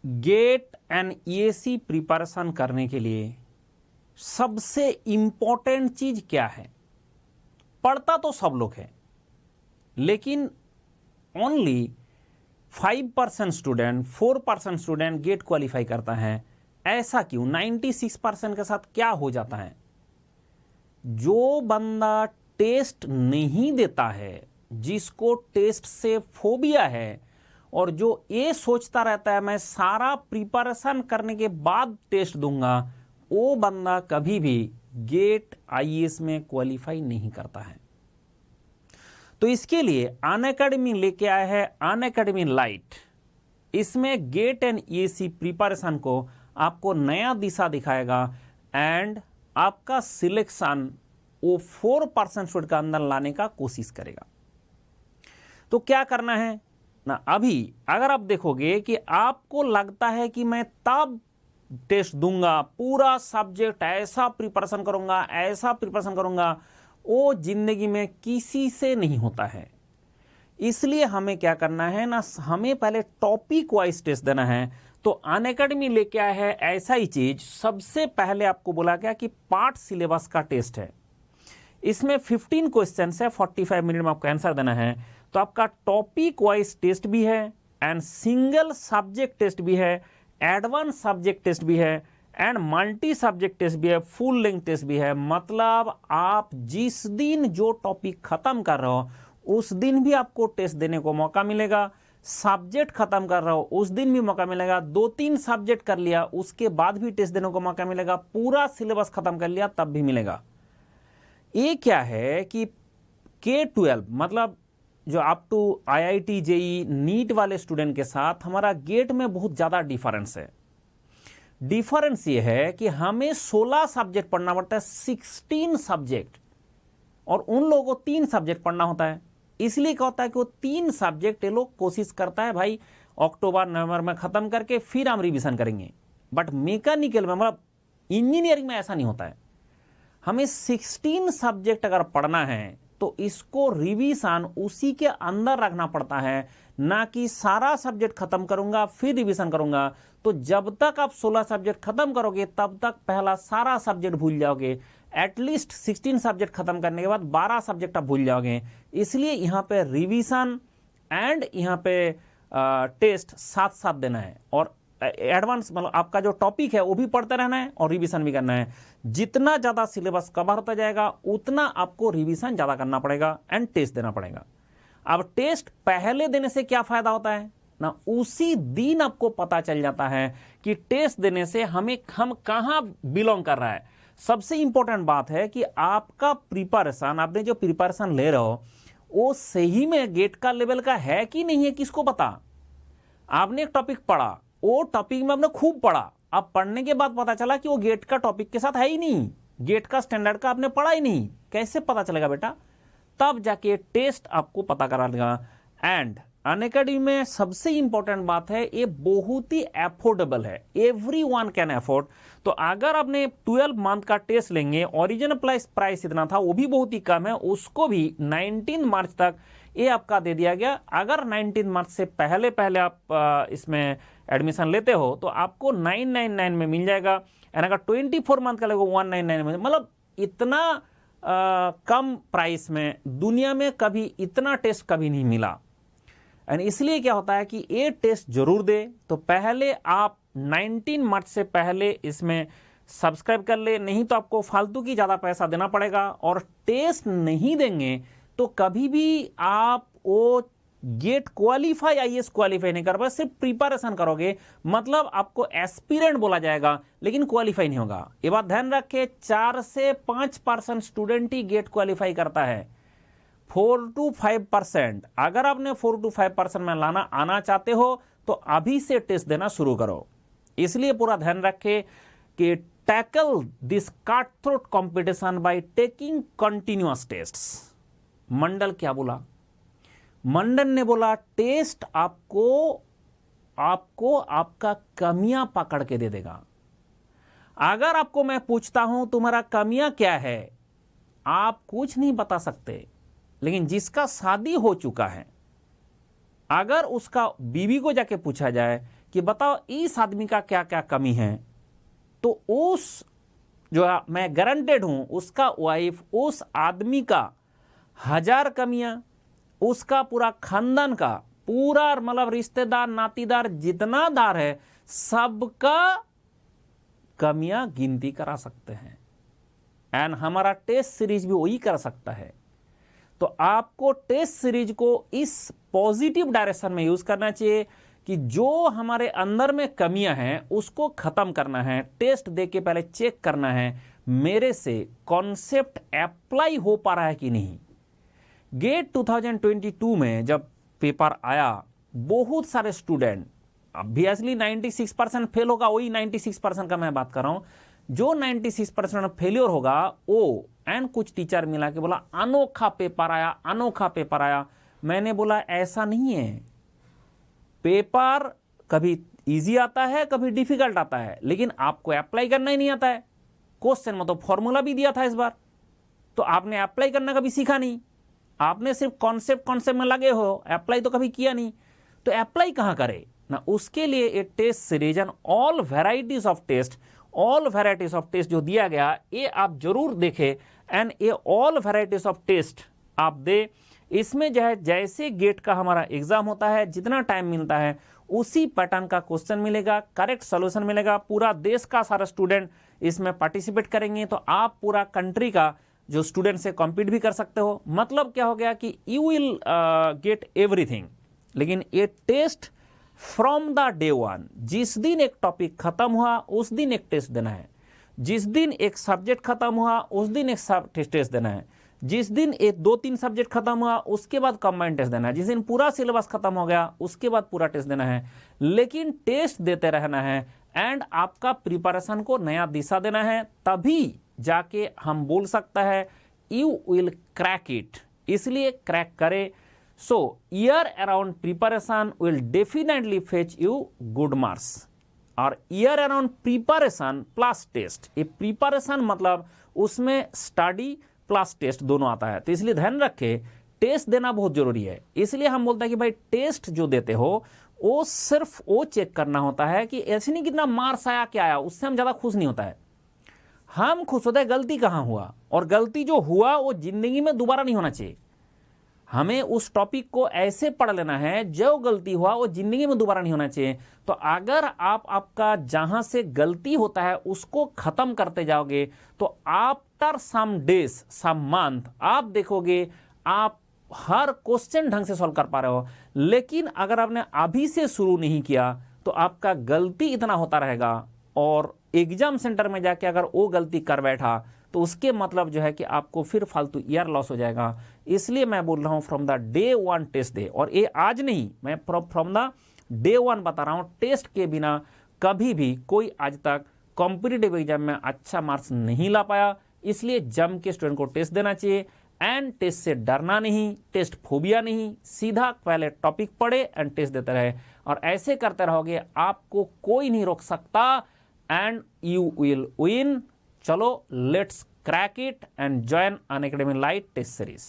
Gate and EAC preparation करने के लिए सबसे इंपॉर्टेंट चीज क्या है? पढ़ता तो सब लोग है, लेकिन only 5% student, 4% student gate qualify करता है। ऐसा क्यों? 96% के साथ क्या हो जाता है? जो बंदा टेस्ट नहीं देता है, जिसको टेस्ट से फोबिया है, और जो ये सोचता रहता है मैं सारा प्रिपरेशन करने के बाद टेस्ट दूंगा, वो बंदा कभी भी गेट आईएएस में क्वालिफाई नहीं करता है। तो इसके लिए अनअकैडमी लेके आया है अनअकैडमी लाइट। इसमें गेट एंड ईएसी प्रिपरेशन को आपको नया दिशा दिखाएगा एंड आपका सिलेक्शन वो 4% स्टूडेंट के अंदर लाने का कोशिश करेगा। तो क्या करना है ना, अभी अगर आप देखोगे कि आपको लगता है कि मैं तब टेस्ट दूंगा, पूरा सब्जेक्ट ऐसा प्रिपरेशन करूंगा, ऐसा प्रिपरेशन करूंगा, वो जिंदगी में किसी से नहीं होता है। इसलिए हमें क्या करना है ना, हमें पहले टॉपिक वाइज टेस्ट देना है। तो अनअकैडमी लेके आया है ऐसा ही चीज। सबसे पहले आपको बोला गया कि पार्ट सिलेबस का टेस्ट है। इसमें 15 क्वेश्चन है, 45 मिनट में आपको आंसर देना है। तो आपका टॉपिक वाइज टेस्ट भी है एंड सिंगल सब्जेक्ट टेस्ट भी है, एडवांस सब्जेक्ट टेस्ट भी है एंड मल्टी सब्जेक्ट टेस्ट भी है, फुल लेंथ टेस्ट भी है। मतलब आप जिस दिन जो टॉपिक खत्म कर रहे हो उस दिन भी आपको टेस्ट देने को मौका मिलेगा। सब्जेक्ट खत्म कर रहे हो उस दिन भी मौका मिलेगा। 2-3 सब्जेक्ट कर लिया उसके बाद भी टेस्ट देने को मौका मिलेगा। पूरा सिलेबस खत्म कर लिया तब भी मिलेगा। ये क्या है कि K-12 मतलब जो up to IIT JEE NEET वाले स्टूडेंट के साथ हमारा गेट में बहुत ज्यादा डिफरेंस है। डिफरेंस ये है कि हमें 16 सब्जेक्ट पढ़ना पड़ता है, 16 सब्जेक्ट, और उन लोगों को 3 सब्जेक्ट पढ़ना होता है। इसलिए क्या होता है कि वो 3 सब्जेक्ट ये लोग कोशिश करता है भाई अक्टूबर नवंबर में खत्म करके फिर हम रिवीजन करेंगे। बट मैकेनिकल में मतलब इंजीनियरिंग में ऐसा नहीं होता है। हमें 16 सब्जेक्ट अगर पढ़ना है तो इसको रिवीजन उसी के अंदर रखना पड़ता है, ना कि सारा सब्जेक्ट खत्म करूंगा फिर रिवीजन करूंगा। तो जब तक आप 16 सब्जेक्ट खत्म करोगे तब तक पहला सारा सब्जेक्ट भूल जाओगे। एटलीस्ट 16 सब्जेक्ट खत्म करने के बाद 12 सब्जेक्ट आप भूल जाओगे। इसलिए यहां पे रिवीजन एंड यहां पे टेस्ट साथ साथ देना है, और एडवांस मतलब आपका जो टॉपिक है वो भी पढ़ते रहना है और रिवीजन भी करना है। जितना ज्यादा सिलेबस कवर होता जाएगा उतना आपको रिवीजन ज्यादा करना पड़ेगा एंड टेस्ट देना पड़ेगा। अब टेस्ट पहले देने से क्या फायदा होता है ना, उसी दिन आपको पता चल जाता है कि टेस्ट देने से हम कहां बिलोंग कर रहा है। सबसे इंपॉर्टेंट बात है कि आपका प्रिपरेशन, आपने जो प्रिपरेशन ले रहे हो वो सही में गेट का लेवल का है कि नहीं है, किसको पता। आपने एक टॉपिक पढ़ा, वो टॉपिक में आपने खूब पढ़ा, अब पढ़ने के बाद पता चला कि वो गेट का टॉपिक के साथ है ही नहीं, गेट का स्टैंडर्ड का आपने पढ़ा ही नहीं। कैसे पता चलेगा बेटा? तब जाके टेस्ट आपको पता करा देगा। एंड अनअकैडमी में सबसे इंपॉर्टेंट बात है ये बहुत ही अफोर्डेबल है, एवरीवन कैन अफोर्ड। तो अगर आपने 12 मंथ का टेस्ट लेंगे, ओरिजिनल प्राइस इतना था, वो भी बहुत ही कम है, उसको भी 19 मार्च तक ये आपका दे दिया गया। अगर 19 मार्च से पहले आप इसमें एडमिशन लेते हो तो आपको 999 में मिल जाएगा। एंड अगर 24 मंथ का लगेगा 199 में। मतलब इतना कम प्राइस में दुनिया में कभी इतना टेस्ट कभी नहीं मिला। एंड इसलिए क्या होता है कि ये टेस्ट जरूर दे। तो पहले आप 19 मार्च से पहले इसमें सब्सक्राइब कर ले, नहीं तो आपको फालतू की ज्यादा पैसा देना पड़ेगा। और टेस्ट नहीं देंगे तो कभी भी आप वो गेट क्वालिफाई आईएएस क्वालिफाई नहीं कर पाए, सिर्फ प्रिपरेशन करोगे, मतलब आपको एस्पिरेंट बोला जाएगा लेकिन क्वालिफाई नहीं होगा। ये बात ध्यान रखे, 4 से 5% स्टूडेंट ही गेट क्वालिफाई करता है। 4 to 5%, अगर आपने 4 to 5% में लाना आना चाहते हो तो अभी से टेस्ट देना शुरू करो। इसलिए पूरा ध्यान रखे कि tackle this cut throat competition by taking continuous tests. Mandal क्या बोला? मंडल ने बोला टेस्ट आपको आपका कमियां पकड़ के दे देगा। अगर आपको मैं पूछता हूं तुम्हारा कमियां क्या है, आप कुछ नहीं बता सकते। लेकिन जिसका शादी हो चुका है, अगर उसका बीवी को जाके पूछा जाए कि बताओ इस आदमी का क्या क्या कमी है, तो उस जो मैं गारंटेड हूं उसका वाइफ उस आदमी का 1000 कमियां, उसका पूरा खानदान का पूरा मतलब रिश्तेदार नातीदार जितना दार है सबका कमियां गिनती करा सकते हैं। एंड हमारा टेस्ट सीरीज भी वही कर सकता है। तो आपको टेस्ट सीरीज को इस पॉजिटिव डायरेक्शन में यूज करना चाहिए कि जो हमारे अंदर में कमियां हैं उसको खत्म करना है। टेस्ट दे के पहले चेक करना है मेरे से कॉन्सेप्ट अप्लाई हो पा रहा है कि नहीं। गेट 2022 में जब पेपर आया, बहुत सारे स्टूडेंट, ऑब्वियसली 96% फेल होगा, वही 96% का मैं बात कर रहा हूं। जो 96% फेलियर होगा वो एंड कुछ टीचर मिला के बोला अनोखा पेपर आया, अनोखा पेपर आया। मैंने बोला ऐसा नहीं है, पेपर कभी इजी आता है कभी डिफिकल्ट आता है, लेकिन आपको अप्लाई करना ही नहीं आता है। क्वेश्चन में तो फॉर्मूला भी दिया था इस बार, तो आपने अप्लाई करना कभी सीखा नहीं, आपने सिर्फ कॉन्सेप्ट में लगे हो, अप्लाई तो कभी किया नहीं। तो अप्लाई कहां करे ना, उसके लिए ये test series and all varieties of test जो दिया गया ये आप जरूर देखें। एंड ये ऑल वेराइटीज ऑफ टेस्ट आप दे, इसमें जो है जैसे गेट का हमारा एग्जाम होता है जितना टाइम मिलता है उसी पैटर्न का क्वेश्चन मिलेगा, करेक्ट सॉल्यूशन मिलेगा। पूरा देश का सारा स्टूडेंट इसमें पार्टिसिपेट करेंगे, तो आप पूरा कंट्री का जो स्टूडेंट से कॉम्पीट भी कर सकते हो। मतलब क्या हो गया कि यू विल गेट एवरीथिंग। लेकिन ये test from the day one, जिस दिन एक टॉपिक खत्म हुआ उस दिन एक टेस्ट देना है, जिस दिन एक सब्जेक्ट खत्म हुआ उस दिन एक टेस्ट देना है, जिस दिन एक 2-3 सब्जेक्ट खत्म हुआ उसके बाद कंबाइंड टेस्ट देना है, जिस दिन पूरा सिलेबस खत्म हो गया उसके बाद पूरा टेस्ट देना है। लेकिन टेस्ट देते रहना है एंड आपका प्रिपरेशन को नया दिशा देना है, तभी जाके हम बोल सकता है यू विल क्रैक इट। इसलिए क्रैक करे। So year around preparation will definitely fetch you good marks. और year around preparation plus test, ये प्रिपरेशन मतलब उसमें स्टडी प्लस टेस्ट दोनों आता है। तो इसलिए ध्यान रखें टेस्ट देना बहुत जरूरी है। इसलिए हम बोलते हैं कि भाई टेस्ट जो देते हो वो सिर्फ वो चेक करना होता है कि ऐसे नहीं कितना मार्क्स आया क्या आया, उससे हम ज्यादा खुश नहीं होता है। हम खुश होते हैं गलती कहां हुआ, और गलती जो हुआ वो जिंदगी में दोबारा नहीं होना चाहिए। हमें उस टॉपिक को ऐसे पढ़ लेना है जो गलती हुआ वो जिंदगी में दोबारा नहीं होना चाहिए। तो अगर आपका जहां से गलती होता है उसको खत्म करते जाओगे तो after some days some month आप देखोगे आप हर क्वेश्चन ढंग से सॉल्व कर पा रहे हो। लेकिन अगर आपने अभी से शुरू नहीं किया तो आपका गलती इतना होता रहेगा, और एग्जाम सेंटर में जाके अगर वो गलती कर बैठा तो उसके मतलब जो है कि आपको फिर फालतू ईयर लॉस हो जाएगा। इसलिए मैं बोल रहा हूं from the day one test दे, और ये आज नहीं, मैं फ्रॉम द डे वन बता रहा हूं। टेस्ट के बिना कभी भी कोई आज तक कॉम्पिटिटिव एग्जाम में अच्छा मार्क्स नहीं ला पाया। इसलिए जम के स्टूडेंट को टेस्ट देना चाहिए एंड टेस्ट से डरना नहीं, टेस्ट फोबिया नहीं, सीधा पहले टॉपिक पढ़े एंड टेस्ट देते रहे। और ऐसे करते रहोगे आपको कोई नहीं रोक सकता एंड यू विल विन। चलो let's crack it and join Unacademy light test series.